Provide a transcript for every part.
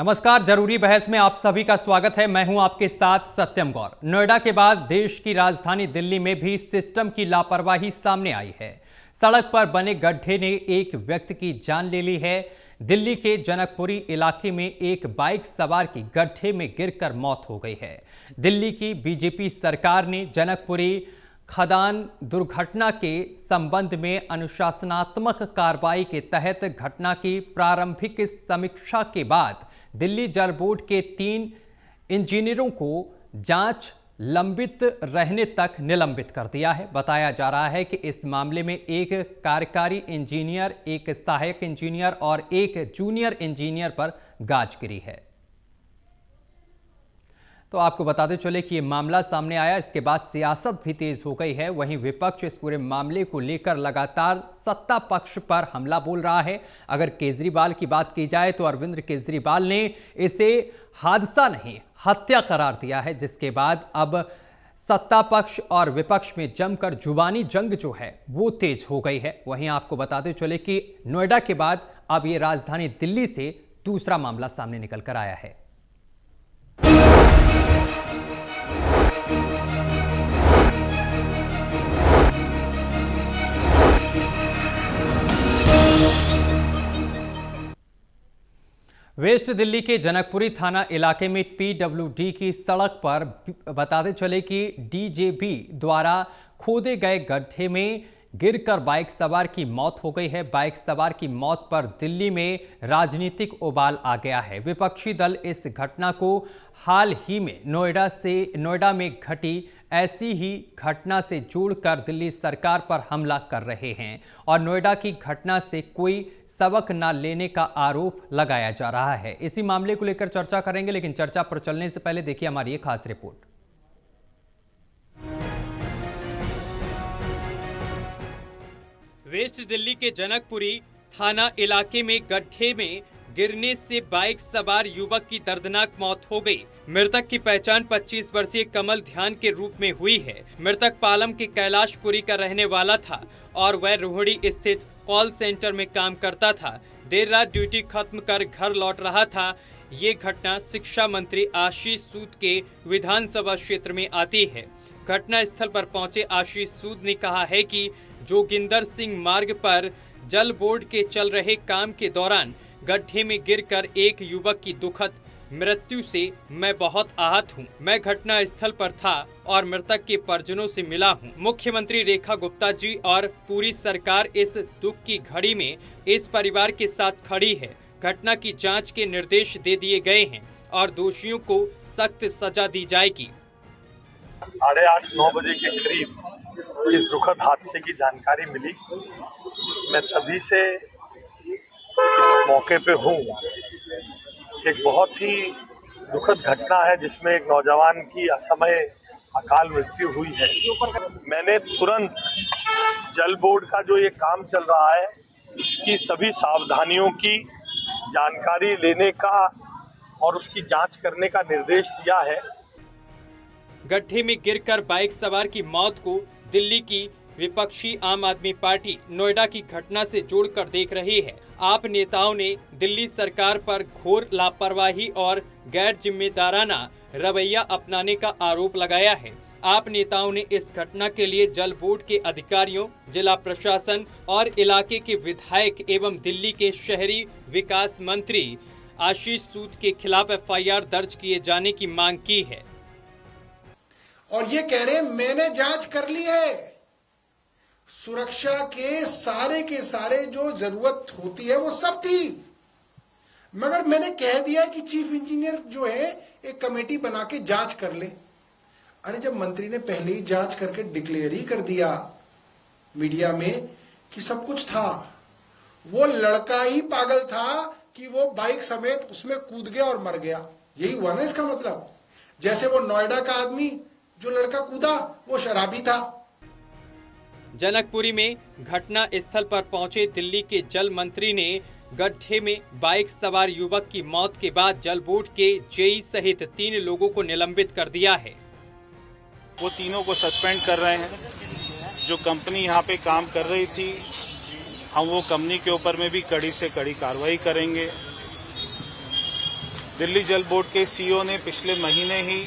नमस्कार, जरूरी बहस में आप सभी का स्वागत है। मैं हूं आपके साथ सत्यम गौर। नोएडा के बाद देश की राजधानी दिल्ली में भी सिस्टम की लापरवाही सामने आई है। सड़क पर बने गड्ढे ने एक व्यक्ति की जान ले ली है। दिल्ली के जनकपुरी इलाके में एक बाइक सवार की गड्ढे में गिरकर मौत हो गई है। दिल्ली की बीजेपी सरकार ने जनकपुरी खदान दुर्घटना के संबंध में अनुशासनात्मक कार्रवाई के तहत घटना की प्रारंभिक समीक्षा के बाद दिल्ली जल बोर्ड के 3 इंजीनियरों को जांच लंबित रहने तक निलंबित कर दिया है। बताया जा रहा है कि इस मामले में एक कार्यकारी इंजीनियर, एक सहायक इंजीनियर और एक जूनियर इंजीनियर पर गाज गिरी है। तो आपको बताते चले कि ये मामला सामने आया, इसके बाद सियासत भी तेज हो गई है। वहीं विपक्ष इस पूरे मामले को लेकर लगातार सत्ता पक्ष पर हमला बोल रहा है। अगर केजरीवाल की बात की जाए तो अरविंद केजरीवाल ने इसे हादसा नहीं, हत्या करार दिया है, जिसके बाद अब सत्ता पक्ष और विपक्ष में जमकर जुबानी जंग जो है वो तेज हो गई है। वहीं आपको बताते चले कि नोएडा के बाद अब ये राजधानी दिल्ली से दूसरा मामला सामने निकल कर आया है। वेस्ट दिल्ली के जनकपुरी थाना इलाके में पीडब्ल्यूडी की सड़क पर बताते चले कि डीजेबी द्वारा खोदे गए गड्ढे में गिरकर बाइक सवार की मौत हो गई है। बाइक सवार की मौत पर दिल्ली में राजनीतिक उबाल आ गया है। विपक्षी दल इस घटना को हाल ही में नोएडा में घटी ऐसी ही घटना से जोड़कर दिल्ली सरकार पर हमला कर रहे हैं और नोएडा की घटना से कोई सबक न लेने का आरोप लगाया जा रहा है। इसी मामले को लेकर चर्चा करेंगे, लेकिन चर्चा पर चलने से पहले देखिए हमारी एक खास रिपोर्ट। वेस्ट दिल्ली के जनकपुरी थाना इलाके में गड्ढे में गिरने से बाइक सवार युवक की दर्दनाक मौत हो गई। मृतक की पहचान 25 वर्षीय कमल ध्यान के रूप में हुई है। मृतक पालम के कैलाशपुरी का रहने वाला था और वह रोहिणी स्थित कॉल सेंटर में काम करता था। देर रात ड्यूटी खत्म कर घर लौट रहा था। ये घटना शिक्षा मंत्री आशीष सूद के विधानसभा क्षेत्र में आती है। घटना स्थल पर पहुंचे आशीष सूद ने कहा है कि जोगिंदर सिंह मार्ग पर जल बोर्ड के चल रहे काम के दौरान गड्ढे में गिरकर एक युवक की दुखद मृत्यु से मैं बहुत आहत हूं। मैं घटना स्थल पर था और मृतक के परिजनों से मिला हूं। मुख्यमंत्री रेखा गुप्ता जी और पूरी सरकार इस दुख की घड़ी में इस परिवार के साथ खड़ी है। घटना की जांच के निर्देश दे दिए गए हैं और दोषियों को सख्त सजा दी जाएगी। 8:30-9 बजे के करीब इस दुखद हादसे की जानकारी मिली। मैं तभी से इस मौके पे हूँ। एक बहुत ही दुखद घटना है जिसमें एक नौजवान की असमय अकाल मृत्यु हुई है। मैंने तुरंत जल बोर्ड का जो ये काम चल रहा है इसकी सभी सावधानियों की जानकारी लेने का और उसकी जांच करने का निर्देश दिया है। गड्ढे में गिरकर बाइक सवार की मौत को दिल्ली की विपक्षी आम आदमी पार्टी नोएडा की घटना से जोड़कर देख रही है। आप नेताओं ने दिल्ली सरकार पर घोर लापरवाही और गैर जिम्मेदाराना रवैया अपनाने का आरोप लगाया है। आप नेताओं ने इस घटना के लिए जल बोर्ड के अधिकारियों, जिला प्रशासन और इलाके के विधायक एवं दिल्ली के शहरी विकास मंत्री आशीष सूद के खिलाफ एफआईआर दर्ज किए जाने की मांग की है। और ये कह रहे मैंने जांच कर ली है। सुरक्षा के सारे जो जरूरत होती है वो सब थी, मगर मैंने कह दिया कि चीफ इंजीनियर जो है एक कमेटी बना के जांच कर ले। अरे जब मंत्री ने पहले ही जांच करके डिक्लेयर ही कर दिया मीडिया में कि सब कुछ था, वो लड़का ही पागल था कि वो बाइक समेत उसमें कूद गया और मर गया। यही हुआ ना इसका मतलब। जैसे वो नोएडा का आदमी जो लड़का कूदा वो शराबी था। जनकपुरी में घटना स्थल पर पहुंचे दिल्ली के जल मंत्री ने गड्ढे में बाइक सवार युवक की मौत के बाद जल बोर्ड के जेई सहित 3 लोगों को निलंबित कर दिया है। वो तीनों को सस्पेंड कर रहे हैं। जो कंपनी यहाँ पे काम कर रही थी, हम वो कंपनी के ऊपर में भी कड़ी से कड़ी कार्रवाई करेंगे। दिल्ली जल बोर्ड के सीईओ ने पिछले महीने ही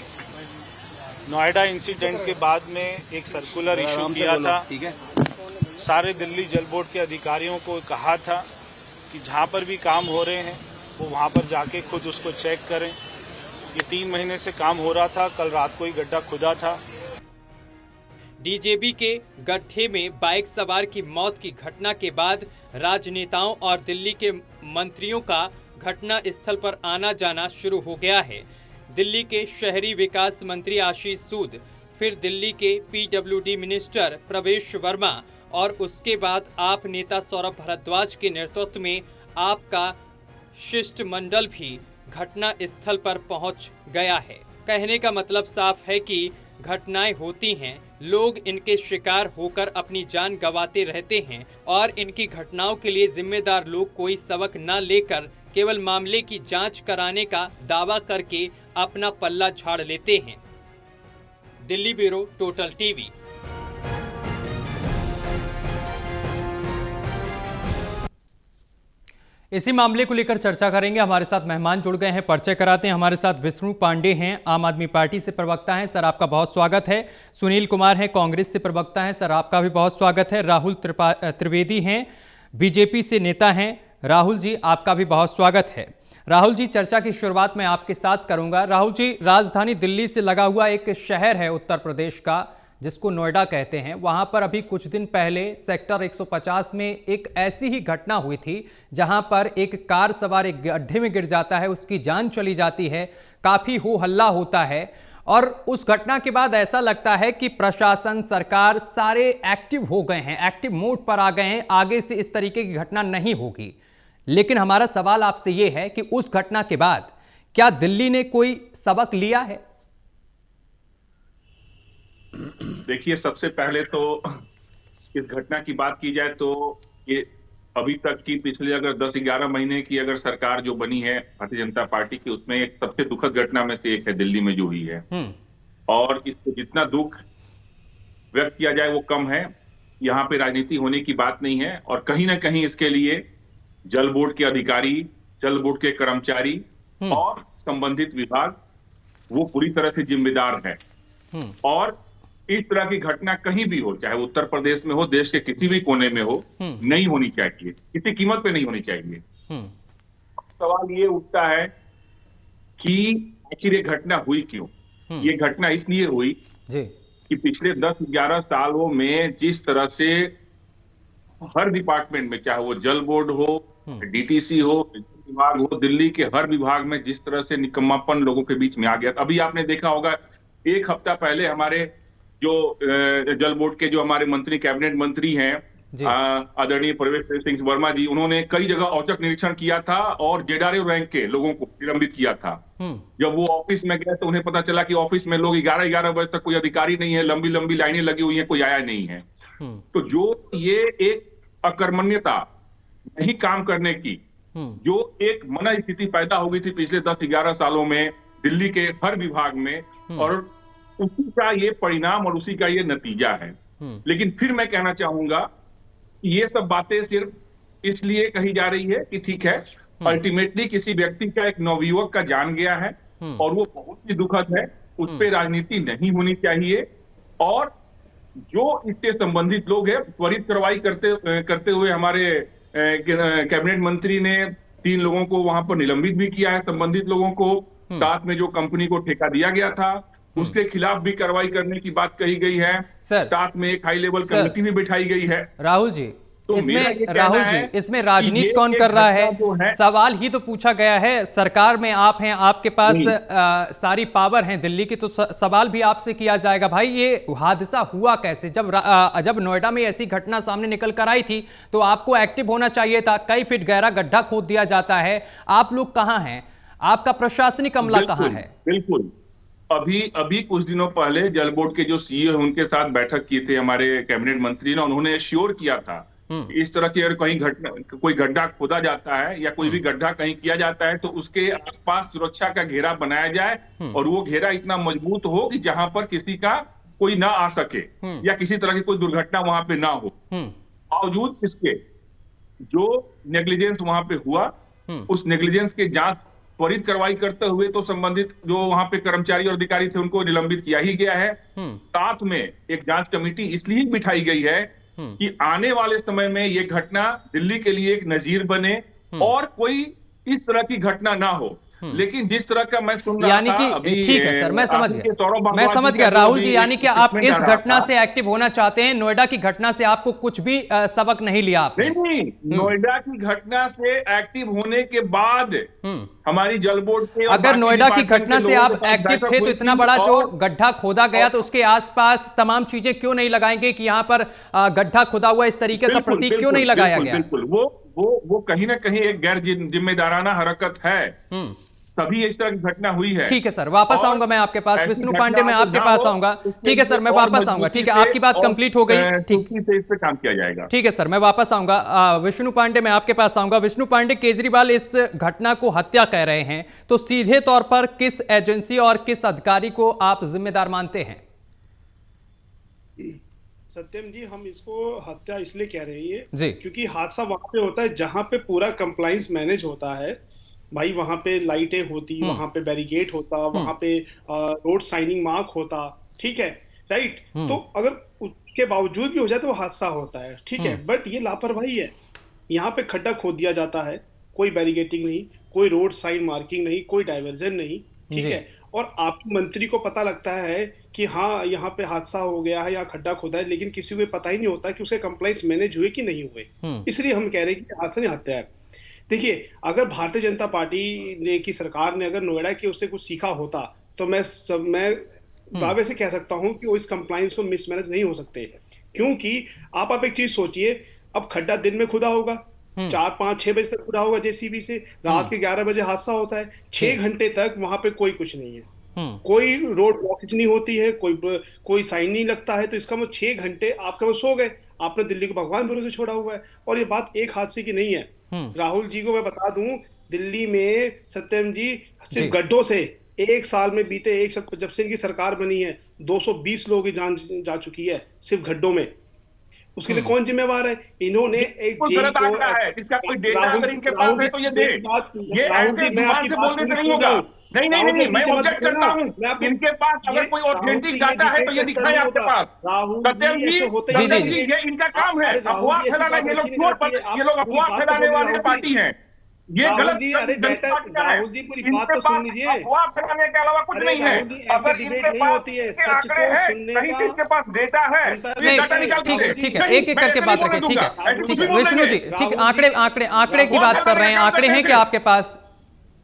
नोएडा इंसिडेंट के बाद में एक सर्कुलर इशू किया था। सारे दिल्ली जल बोर्ड के अधिकारियों को कहा था कि जहां पर भी काम हो रहे हैं वो वहां पर जाके खुद उसको चेक करें। ये 3 महीने से काम हो रहा था, कल रात को ही गड्ढा खुदा था। डीजेबी के गड्ढे में बाइक सवार की मौत की घटना के बाद राजनेताओं और दिल्ली के मंत्रियों का घटना स्थल पर आना जाना शुरू हो गया है। दिल्ली के शहरी विकास मंत्री आशीष सूद, फिर दिल्ली के पीडब्ल्यूडी मिनिस्टर प्रवेश वर्मा और उसके बाद आप नेता सौरभ भारद्वाज के नेतृत्व में आपका शिष्टमंडल भी घटना स्थल पर पहुंच गया है। कहने का मतलब साफ है कि घटनाएं होती हैं, लोग इनके शिकार होकर अपनी जान गंवाते रहते हैं और इनकी घटनाओं के लिए जिम्मेदार लोग कोई सबक न लेकर केवल मामले की जांच कराने का दावा करके अपना पल्ला झाड़ लेते हैं। Delhi bureau, total TV. इसी मामले को लेकर चर्चा करेंगे। हमारे साथ मेहमान जुड़ गए हैं, परिचय कराते हैं। हमारे साथ विष्णु पांडे हैं, आम आदमी पार्टी से प्रवक्ता हैं, सर आपका बहुत स्वागत है। सुनील कुमार हैं, कांग्रेस से प्रवक्ता हैं, सर आपका भी बहुत स्वागत है। राहुल त्रिवेदी हैं, बीजेपी से नेता हैं, राहुल जी आपका भी बहुत स्वागत है। राहुल जी, चर्चा की शुरुआत मैं आपके साथ करूंगा। राहुल जी, राजधानी दिल्ली से लगा हुआ एक शहर है उत्तर प्रदेश का जिसको नोएडा कहते हैं, वहां पर अभी कुछ दिन पहले सेक्टर 150 में एक ऐसी ही घटना हुई थी जहां पर एक कार सवार एक गड्ढे में गिर जाता है, उसकी जान चली जाती है, काफी हो हल्ला होता है और उस घटना के बाद ऐसा लगता है कि प्रशासन, सरकार सारे एक्टिव हो गए हैं, एक्टिव मोड पर आ गए हैं, आगे से इस तरीके की घटना नहीं होगी। लेकिन हमारा सवाल आपसे यह है कि उस घटना के बाद क्या दिल्ली ने कोई सबक लिया है? देखिए, सबसे पहले तो इस घटना की बात की जाए तो ये अभी तक की पिछले अगर 10-11 महीने की अगर सरकार जो बनी है भारतीय जनता पार्टी की, उसमें एक सबसे दुखद घटना में से एक है दिल्ली में जो हुई है। और इसको जितना दुख व्यक्त किया जाए वो कम है। यहाँ पे राजनीति होने की बात नहीं है और कहीं ना कहीं इसके लिए जल बोर्ड के अधिकारी, जल बोर्ड के कर्मचारी और संबंधित विभाग वो पूरी तरह से जिम्मेदार है। और इस तरह की घटना कहीं भी हो, चाहे उत्तर प्रदेश में हो, देश के किसी भी कोने में हो, नहीं होनी चाहिए, किसी कीमत पे नहीं होनी चाहिए। सवाल ये उठता है कि आखिर ये घटना हुई क्यों? ये घटना इसलिए हुई कि पिछले 10-11 सालों में जिस तरह से हर डिपार्टमेंट में, चाहे वो जल बोर्ड हो, डीटीसी हो, विभाग हो, दिल्ली के हर विभाग में जिस तरह से निकम्मापन लोगों के बीच में आ गया। अभी आपने देखा होगा, एक हफ्ता पहले हमारे जो जल बोर्ड के जो हमारे मंत्री, कैबिनेट मंत्री हैं, आदरणीय प्रवेश सिंह वर्मा जी, उन्होंने कई जगह औचक निरीक्षण किया था और जेडआरयू रैंक के लोगों को निलंबित किया था। जब वो ऑफिस में गए तो उन्हें पता चला कि ऑफिस में लोग 11-11 बजे तक कोई अधिकारी नहीं है, लंबी लंबी लाइनें लगी हुई है, कोई आया नहीं है। तो जो ये एक अकर्मण्यता, नहीं काम करने की जो एक मन स्थिति पैदा हो गई थी पिछले 10-11 सालों में दिल्ली के हर विभाग में, और उसी का ये परिणाम और उसी का ये नतीजा है। लेकिन फिर मैं कहना चाहूंगा कि ये सब बातें सिर्फ इसलिए कही जा रही है कि ठीक है, अल्टीमेटली किसी व्यक्ति का, एक नवयुवक का जान गया है और वो बहुत ही दुखद है, उस पर राजनीति नहीं होनी चाहिए। और जो इससे संबंधित लोग हैं, त्वरित कार्रवाई करते हुए हमारे कैबिनेट मंत्री ने 3 लोगों को वहां पर निलंबित भी किया है, संबंधित लोगों को। साथ में जो कंपनी को ठेका दिया गया था उसके खिलाफ भी कार्रवाई करने की बात कही गई है। साथ में एक हाई लेवल कमेटी भी बिठाई गई है। राहुल जी, तो इसमें राजनीति कौन कर रहा है? सवाल ही तो पूछा गया है। सरकार में आप हैं, आपके पास सारी पावर है दिल्ली की, तो सवाल भी आपसे किया जाएगा, भाई ये हादसा हुआ कैसे? जब नोएडा में ऐसी घटना सामने निकल कर आई थी तो आपको एक्टिव होना चाहिए था। कई फीट गहरा गड्ढा खोद दिया जाता है, आप लोग कहां हैं? आपका प्रशासनिक अमला कहां है? बिल्कुल, अभी कुछ दिनों पहले जल बोर्ड के जो सीईओ उनके साथ बैठक किए थे हमारे कैबिनेट मंत्री ने, उन्होंने श्योर किया था इस तरह की अगर कहीं कोई गड्ढा खोदा जाता है या कोई भी गड्ढा कहीं किया जाता है तो उसके आसपास सुरक्षा का घेरा बनाया जाए और वो घेरा इतना मजबूत हो कि जहां पर किसी का कोई ना आ सके या किसी तरह की कोई दुर्घटना वहां पे ना हो। बावजूद इसके जो नेग्लिजेंस वहां पे हुआ, उस नेग्लिजेंस के जांच त्वरित कार्रवाई करते हुए तो संबंधित जो वहां पे कर्मचारी और अधिकारी थे उनको निलंबित किया ही गया है। साथ में एक जांच कमेटी इसलिए बिठाई गई है कि आने वाले समय में ये घटना दिल्ली के लिए एक नजीर बने और कोई इस तरह की घटना ना हो। लेकिन जिस तरह का मैं सुन रहा यानी था कि अभी, ठीक है सर, मैं समझ सौरभ गया राहुल जी, अभी यानी कि आप इसमें इस कह रहा घटना था। से एक्टिव होना चाहते हैं। नोएडा की घटना से आपको कुछ भी सबक नहीं लिया आपने? नहीं, नोएडा की घटना से एक्टिव होने के बाद हमारी जल बोर्ड के और अगर बाकी नोएडा की डिपार्टमेंट घटना के से लोगों आप के साथ एक्टिव बैठक थे तो हुई इतना थी बड़ा जो और गड्ढा खोदा गया तो उसके आसपास तमाम चीजें क्यों नहीं लगाएंगे कि यहां पर गड्ढा खोदा हुआ इस तरीके का बिल्कुल, प्रतीक क्यों नहीं लगाया गया? बिल्कुल वो कहीं ना कहीं एक गैर जिम्मेदाराना हरकत है, तभी इस तरह की घटना हुई है। ठीक है सर, वापस और आऊंगा मैं आपके पास। ऐसी विष्णु घटना पांडे मैं आगे आपके ना पास हो, आऊंगा। इसके ठीक है सर, मैं लिए और वापस आऊंगा। ठीक है, मजबूती आपकी बात से कंप्लीट हो गई। और ठीक, चुस्ती से इस पे काम किया जाएगा। ठीक है सर, मैं वापस आऊंगा। विष्णु पांडे मैं आपके पास आऊंगा। विष्णु पांडे, केजरीवाल इस घटना को हत्या कह रहे हैं, तो सीधे तौर पर किस एजेंसी और किस अधिकारी को आप जिम्मेदार मानते हैं? सत्यम जी, हम इसको हत्या इसलिए कह रहे हैं जी, क्योंकि हादसा वहां पे होता है जहां पे पूरा कंप्लाइंस मैनेज होता है भाई। वहां पे लाइटें होती, वहां पे बैरिकेड होता, वहां पे रोड साइनिंग मार्क होता, ठीक है, राइट। तो अगर उसके बावजूद भी हो जाए तो वो हादसा होता है, ठीक है। बट ये लापरवाही है। यहाँ पे खड्डा खोद दिया जाता है, कोई बैरिकेटिंग नहीं, कोई रोड साइन मार्किंग नहीं, कोई डाइवर्जन नहीं, ठीक है। और आपके मंत्री को पता लगता है कि हाँ यहाँ पे हादसा हो गया है या खड्डा खोदा है, लेकिन किसी को पता ही नहीं होता कि उसके कंप्लाइंस मैनेज हुए कि नहीं हुए। इसलिए हम कह रहे हैं कि हादसा नहीं, हत्या है। देखिए, अगर भारतीय जनता पार्टी ने की सरकार ने अगर नोएडा के उससे कुछ सीखा होता तो मैं दावे से कह सकता हूं कि वो इस कंप्लाइंस को मिसमैनेज नहीं हो सकते। क्योंकि आप एक चीज सोचिए, अब खड्डा दिन में खुदा होगा, 4, 5, 6 बजे तक खुदा होगा जेसीबी से, रात के 11 बजे हादसा होता है, 6 घंटे तक वहां पे कोई कुछ नहीं है, कोई रोड ब्लॉकेज नहीं होती है, कोई साइन नहीं लगता है। तो इसका मतलब 6 घंटे आपके वो सो गए, आपने दिल्ली को भगवान भरोसे छोड़ा हुआ है। और ये बात एक हादसे की नहीं है। राहुल जी को मैं बता दूं, दिल्ली में सत्यम जी सिर्फ गड्ढों से एक साल में बीते जब से इनकी सरकार बनी है 220 लोगों की जान जा चुकी है सिर्फ गड्ढों में। उसके लिए कौन जिम्मेवार है? इन्होंने एक जेल को है, इसका कोई डेटा अगर इनके पास है तो ये दे। ये राहुल ऐसे जी, मैं आपकी जुबान से बोलने बात से नहीं होगा। नहीं, मैं पीछे मत ऑब्जेक्ट करता हूँ। इनके पास अगर कोई ऑथेंटिक डाटा है तो ये दिखाए आपके पास। सत्यम जी, ये इनका काम है अफवाह फैलाना। ये लोग अफवाह फैलाने वाले पार्टी हैं। ये गलत। राहुल जी, पूरी बात तो सुन लीजिए। अफवाह फैलाने के अलावा कुछ नहीं है। अगर इनके पास आंकड़े हैं, कहीं से इनके पास डेटा है, ठीक है, एक एक करके बात रखें। ठीक है विष्णु जी, ठीक, आंकड़े की बात कर रहे हैं। आंकड़े हैं क्या आपके पास?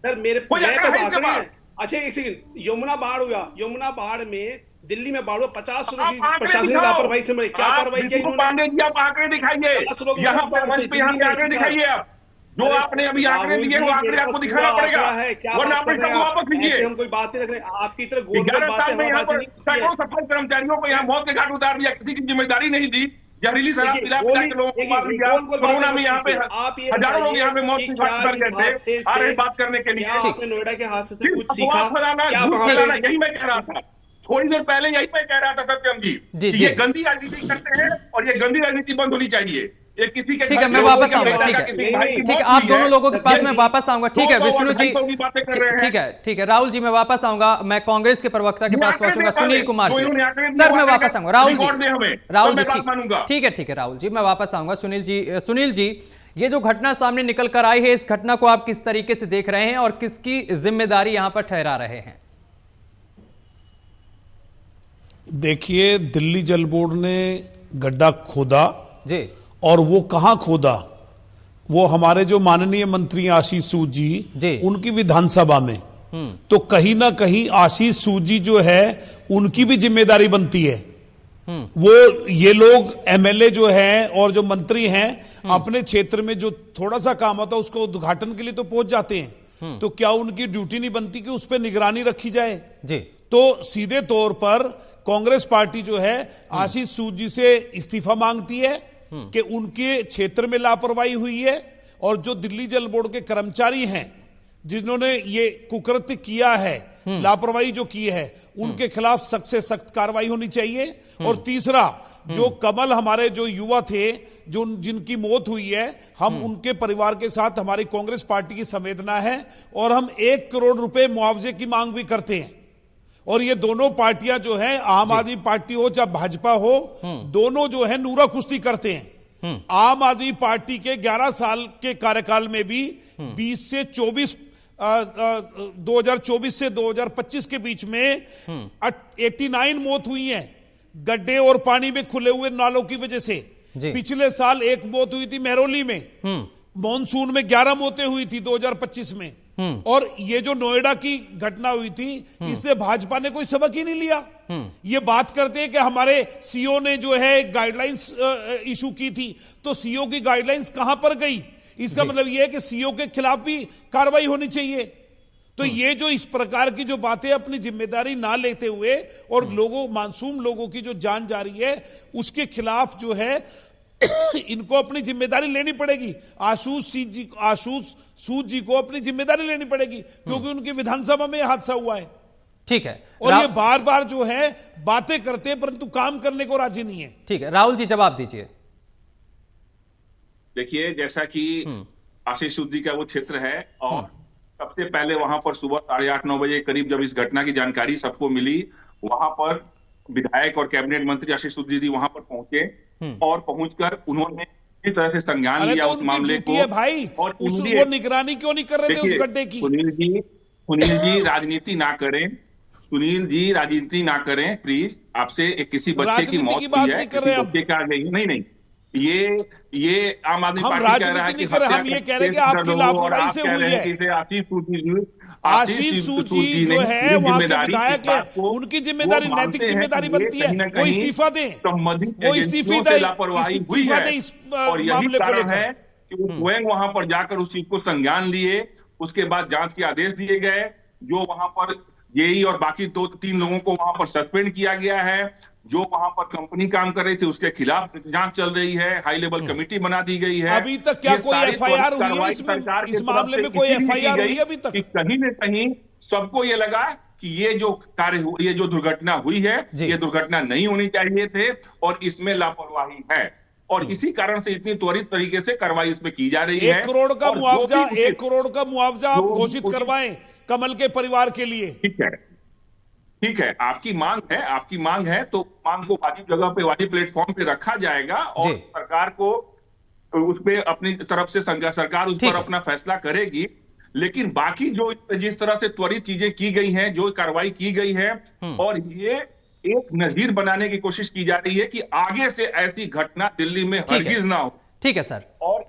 सर मेरे पास आंकड़े हैं। अच्छा एक सेकंड, यमुना बाढ़ हुआ, यमुना बाढ़ में दिल्ली में बाढ़ हुआ, 50 लोग प्रशासनिक लापरवाही से मरे। क्या कार्रवाई की इन्होंने? पांडे जी, आप आंकड़े दिखाइए यहाँ पे मंच पे, यहाँ पे आंकड़े दिखाइए। आप जो आपने अभी आंकड़े दिए वो आंकड़े आपको दिखाना पड़ेगा, वरना आप पैसा वापस लीजिए। हम कोई बात नहीं रख रहे, आपकी तरह 11 साल में यहाँ पर सैकड़ों सफाई कर्मचारियों को यहाँ मौत के घाट उतार दिया, किसी की जिम्मेदारी नहीं दी, जहरीली शराब पिला के लोगों को मार दिया। कोरोना में यहाँ पे हजारों लोग यहाँ पे मौत के घाट उतर गए थे आ रहे बात करने के लिए। आपने नोएडा के हादसे से कुछ सीखा? यही मैं कह रहा था, थोड़ी देर पहले यही मैं कह रहा था सत्यम जी, ये गंदी राजनीति करते हैं और ये गंदी राजनीति बंद होनी चाहिए। किसी के, ठीक है, मैं वापस आऊंगा। ठीक है, आप दोनों लोगों के पास मैं वापस आऊंगा। ठीक है विष्णु जी, ठीक है राहुल जी, मैं वापस आऊंगा। मैं कांग्रेस के प्रवक्ता के पास पहुंचूंगा, सुनील कुमार जी। सर मैं वापस आऊंगा। राहुल जी, ठीक है राहुल जी, मैं वापस आऊंगा। सुनील जी, ये जो घटना सामने निकल कर आई है, इस घटना को आप किस तरीके से देख रहे हैं और किसकी जिम्मेदारी यहां पर ठहरा रहे हैं? देखिए, दिल्ली जल बोर्ड ने गड्ढा खोदा जी, और वो कहां खोदा? वो हमारे जो माननीय मंत्री आशीष सूद जी उनकी विधानसभा में। तो कहीं ना कहीं आशीष सूद जी जो है उनकी भी जिम्मेदारी बनती है। वो ये लोग एमएलए जो है और जो मंत्री हैं अपने क्षेत्र में जो थोड़ा सा काम होता है उसको उद्घाटन के लिए तो पहुंच जाते हैं। तो क्या उनकी ड्यूटी नहीं बनती कि उस पर निगरानी रखी जाए जी? तो सीधे तौर पर कांग्रेस पार्टी जो है आशीष सूद जी से इस्तीफा मांगती है कि उनके क्षेत्र में लापरवाही हुई है, और जो दिल्ली जल बोर्ड के कर्मचारी हैं जिन्होंने ये कुकृत्य किया है लापरवाही जो की है उनके खिलाफ सख्त से सख्त कार्रवाई होनी चाहिए। और तीसरा, जो कमल हमारे जो युवा थे जो जिनकी मौत हुई है, हम उनके परिवार के साथ हमारी कांग्रेस पार्टी की संवेदना है और हम 1 करोड़ रुपए मुआवजे की मांग भी करते हैं। और ये दोनों पार्टियां जो है, आम आदमी पार्टी हो चाहे भाजपा हो, दोनों जो है नूरा कुश्ती करते हैं। आम आदमी पार्टी के 11 साल के कार्यकाल में भी 20 से 24 2024 से 2025 के बीच में 89 मौत हुई है गड्ढे और पानी में खुले हुए नालों की वजह से। पिछले साल 1 मौत हुई थी महरौली में। मॉनसून में 11 मौतें हुई थी 2025 में। और ये जो नोएडा की घटना हुई थी, इससे भाजपा ने कोई सबक ही नहीं लिया। ये बात करते हैं कि हमारे सीओ ने जो है गाइडलाइंस इशू की थी, तो सीओ की गाइडलाइंस कहां पर गई? इसका मतलब यह है कि सीओ के खिलाफ भी कार्रवाई होनी चाहिए। तो ये जो इस प्रकार की जो बातें अपनी जिम्मेदारी ना लेते हुए और मासूम लोगों की जो जान जा रही है उसके खिलाफ जो है इनको अपनी जिम्मेदारी लेनी पड़ेगी। आशुष सूद जी को अपनी जिम्मेदारी लेनी पड़ेगी, क्योंकि उनकी विधानसभा में हादसा हुआ है। ठीक है। और ये बार बार जो है बातें करते हैं परंतु काम करने को राजी नहीं है। ठीक है, राहुल जी जवाब दीजिए। देखिए, जैसा कि आशीष सूद जी का वो क्षेत्र है और सबसे पहले वहां पर सुबह 8:30-9 बजे करीब जब इस घटना की जानकारी सबको मिली, वहां पर विधायक और कैबिनेट मंत्री आशीष सूद जी वहां पर पहुंचे और पहुंचकर उन्होंने इस तरह से संज्ञान लिया उस मामले को। भाई, और वो निगरानी क्यों नहीं कर रहे थे उस गड्ढे की? सुनील जी राजनीति ना करें, सुनील जी राजनीति ना करें प्लीज। आपसे किसी बच्चे की मौत हुई है, किसी बच्चे का गई नहीं, ये आम आदमी पार्टी कह रहा है कि हम ये कह रहे हैं कि आपकी लापरवाही से हुई है। आशीष सूद जी जो है वहां के विधायक है, उनकी जिम्मेदारी, नैतिक जिम्मेदारी बनती है वो इस्तीफा दें, वो इस्तीफा दें, लापरवाही हुई है। और यही कारण है कि वो स्वयं वहां पर जाकर उस चीज को संज्ञान लिए। उसके बाद जांच के आदेश दिए गए, जो वहां पर जेई और बाकी 2-3 लोगों को वहां पर सस्पेंड किया गया है। जो वहां पर कंपनी काम कर रही थी उसके खिलाफ जांच चल रही है, हाई लेवल कमेटी बना दी गई है। अभी तक क्या कोई एफआईआर हुई है इस मामले में? कोई एफआईआर हुई है अभी तक? कहीं न कहीं सबको ये लगा कि ये जो ये जो दुर्घटना हुई है, ये दुर्घटना नहीं होनी चाहिए थे और इसमें लापरवाही है। और इसी कारण से इतनी त्वरित तरीके से कार्रवाई इसमें की जा रही है। 1 करोड़ का मुआवजा, 1 करोड़ का मुआवजा आप घोषित करवाएं कमल के परिवार के लिए। ठीक है, आपकी मांग है तो मांग को वाजिब जगह पे, वाजिब प्लेटफॉर्म पे रखा जाएगा और सरकार को उस पे अपनी तरफ से सरकार उस पर अपना फैसला करेगी। लेकिन बाकी जो जिस तरह से त्वरित चीजें की गई हैं, जो कार्रवाई की गई है, और ये एक नजीर बनाने की कोशिश की जा रही है कि आगे से ऐसी घटना दिल्ली में हरगिज ना हो। ठीक है सर। और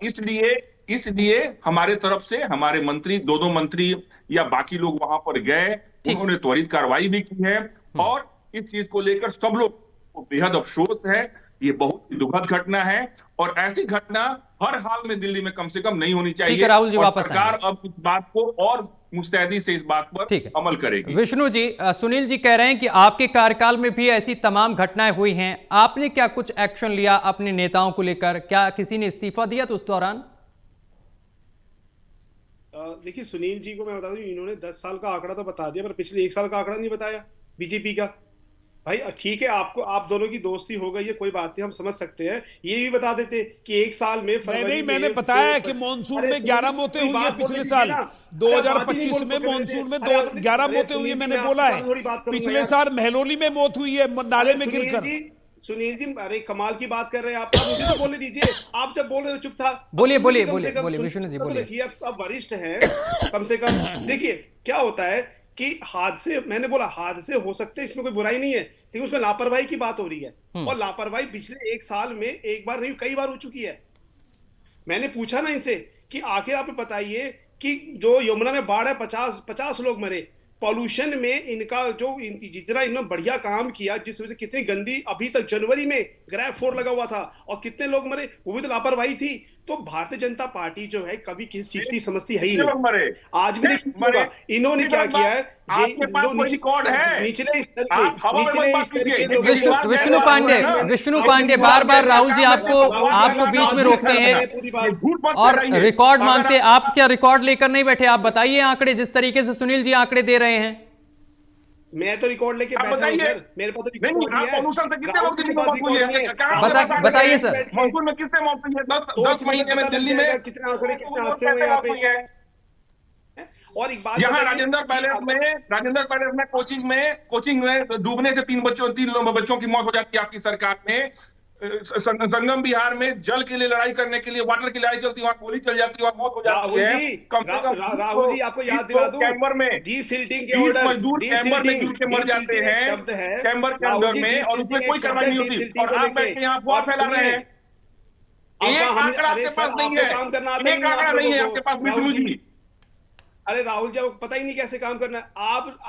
इसलिए हमारे तरफ से हमारे मंत्री, 2 मंत्री या बाकी लोग वहां पर गए, उन्होंने त्वरित कार्रवाई भी की है। और इस चीज को लेकर सब लोग को बेहद अफसोस है। ये बहुत ही दुखद घटना है और ऐसी घटना हर हाल में दिल्ली में कम से कम नहीं होनी चाहिए। राहुल जी, वापस सरकार अब इस बात को और मुस्तैदी से इस बात पर अमल करेगी। विष्णु जी, सुनील जी कह रहे हैं कि आपके कार्यकाल में भी ऐसी तमाम घटनाएं हुई हैं, आपने क्या कुछ एक्शन लिया अपने नेताओं को लेकर? क्या किसी ने इस्तीफा दिया तो उस दौरान? देखिए, सुनील जी को मैं बता दूं, इन्होंने 10 साल का आंकड़ा तो बता दिया पर पिछले 1 साल का आंकड़ा नहीं बताया बीजेपी का। भाई ठीक है, आपको आप दोनों की दोस्ती हो गई है, कोई बात नहीं, हम समझ सकते हैं। ये भी बता देते कि 1 साल में मैंने बताया कि मॉनसून में 11 मौतें हुई है पिछले साल 2025 में। मॉनसून में 11 मौतें हुई है, मैंने बोला है। पिछले साल महलौली में मौत हुई है नाले में गिरकर। सुनील जी, अरे कमाल की बात कर रहे हैं आप, मुझे तो बोलने दीजिए। आप जब बोल रहे हो चुप था। बोलिए विष्णु जी, बोलिए। अब वरिष्ठ हैं कम से कम। देखिए क्या होता है कि हादसे, मैंने बोला हादसे हो सकते हैं, इसमें कोई बुराई नहीं है, लेकिन उसमें लापरवाही की बात हो रही है। और लापरवाही पिछले 1 साल में एक बार नहीं, कई बार हो चुकी है। मैंने पूछा ना इनसे कि आखिर आप बताइए कि जो यमुना में बाढ़ है, 50 लोग मरे। पॉल्यूशन में इनका जो जितना इन्होंने बढ़िया काम किया, जिस वजह से कितनी गंदी, अभी तक जनवरी में ग्रैब 4 लगा हुआ था और कितने लोग मरे, वो भी तो लापरवाही थी। तो भारतीय जनता पार्टी जो है कभी किसी चीज की समझती है ही नहीं। आज भी देखिए इन्होंने क्या किया है। विष्णु पांडे बार राहुल जी आपको बीच में रोकते हैं और रिकॉर्ड मांगते हैं। आप क्या रिकॉर्ड लेकर नहीं बैठे? आप बताइए आंकड़े, जिस तरीके से सुनील जी आंकड़े दे रहे हैं। मैं तो रिकॉर्ड लेके आप बैठा हूं बताइए। सर, मेरे पास तो नहीं रिकॉर्ड आप ही है। पॉल्यूशन से कितने राहुल लोग जी दिल्ली के में पास मौत हुई रिकॉर्ड है? नहीं है। कहाँ बताइए सर। मानसून में किससे मौत हुई है? 10 महीने में दिल्ली में कितने आंकड़े कितने हादसे कैसे हुए यहाँ मौत हुई है? पे। और एक बात यहाँ बताइए राजेंद्र पैलेस में कोचिंग में डूबने से तीन बच्चों की मौत हो जाती है आपकी सरकार में। संगम बिहार में जल के लिए लड़ाई करने के लिए, वाटर की लड़ाई चलती है, वहां गोली चल जाती है, वहां मौत हो जाती राहुल है। जी, कम से कम राहुल जी आपको याद दिला दूं, कैम्बर में डी सिल्टिंग के 20 ऑर्डर, मजदूर डी कैम्बर में सिल्टिंग, गिर के मर डी जाते सिल्टिंग एक हैं शब्द है कैम्बर के राहुल अंदर जी, में, और डी उसमें सिल्टिंग कोई एक शब्द कार्रवाई है, नहीं डी होती, सिल्टिंग और को आप बैठ के यहाँ अफवाह फैला रहे हैं। एक आंकड़ा आपके पास नहीं है, काम करना आता ही एक नहीं आंकड़ा आप नहीं है लोगों आपके को, पास राहुल विष्णु जी। जी। अरे राहुल जी आपको पता ही नहीं कैसे काम करना है।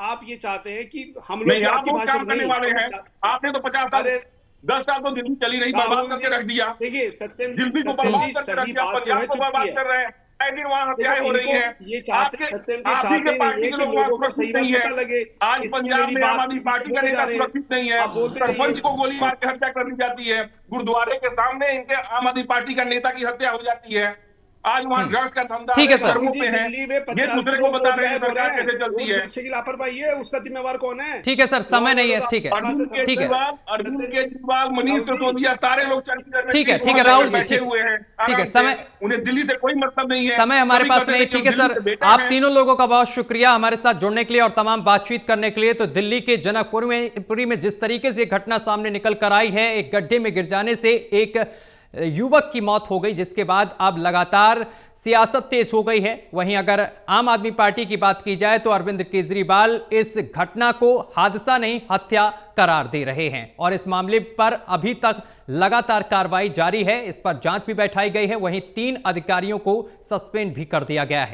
आप ये चाहते हैं कि हम लोग नहीं, भी आप आपकी लोग भाषा काम करने वाले हैं। आपने तो 50 साल, अरे 10 साल तो दिल्ली चली रही, बर्बाद राहुल करके जी, रख दिया। देखिए सत्यम दिल्ली को सत्यम बर्बाद जी, करके रख सही दिया, बात जो पंजाब है को चुकी बर्बाद है। कर रहे हैं। आए दिन वहां हत्याएं हो देखो, रही हैं। ये चाहते सत्यम जी आप ही चाहते के नहीं पार्टी है के कि लोग वहां लोगों को सही सुरक्षित बात नहीं है। पता लगे। आज इसलिए पंजाब मेरी में आम बात आदमी पार्टी का बोले जा नेता रहे हैं। सुरक्षित नहीं है। आप बोलते सरपंच रहिए। को गोली मार के हत्या कर दी जाती है। गुरुद्वारे के सामने इनके आम आदमी पार्टी का नेता की हत्या हो जाती है। आज वहां ड्रग्स का धंधा ठीक है सर। सड़कों पे है। दिल्ली में ये 50 दूसरे को लोग बता रोज रहे हैं गायब हो सरकार रहे हैं। कैसे चलती है। सुरक्षा की लापरवाही है, उसका जिम्मेवार कौन है? ठीक है सर, समय नहीं है। ठीक है, अरविंद ठीक है, केजरीवाल, मनीष सिसोदिया, सारे लोग चंडीगढ़ में ठीक है, 30 ठीक है वहां राहुल जी, बैठे ठीक हुए हैं। ठीक है, आराम से। समय उन्हें दिल्ली से कोई मतलब नहीं है। समय हमारे कभी पास कहते नहीं। थे कि ठीक है हम दिल्ली सर, से बेटे आप हैं। तीनों लोगों का बहुत शुक्रिया हमारे साथ जुड़ने के लिए और तमाम बातचीत करने के लिए। तो दिल्ली के जनकपुरी में जिस तरीके से घटना सामने निकल कर आई है, एक गड्ढे में गिर जाने से एक युवक की मौत हो गई, जिसके बाद अब लगातार सियासत तेज हो गई है। वहीं अगर आम आदमी पार्टी की बात की जाए तो अरविंद केजरीवाल इस घटना को हादसा नहीं हत्या करार दे रहे हैं और इस मामले पर अभी तक लगातार कार्रवाई जारी है। इस पर जांच भी बैठाई गई है। वहीं 3 अधिकारियों को सस्पेंड भी कर दिया गया है।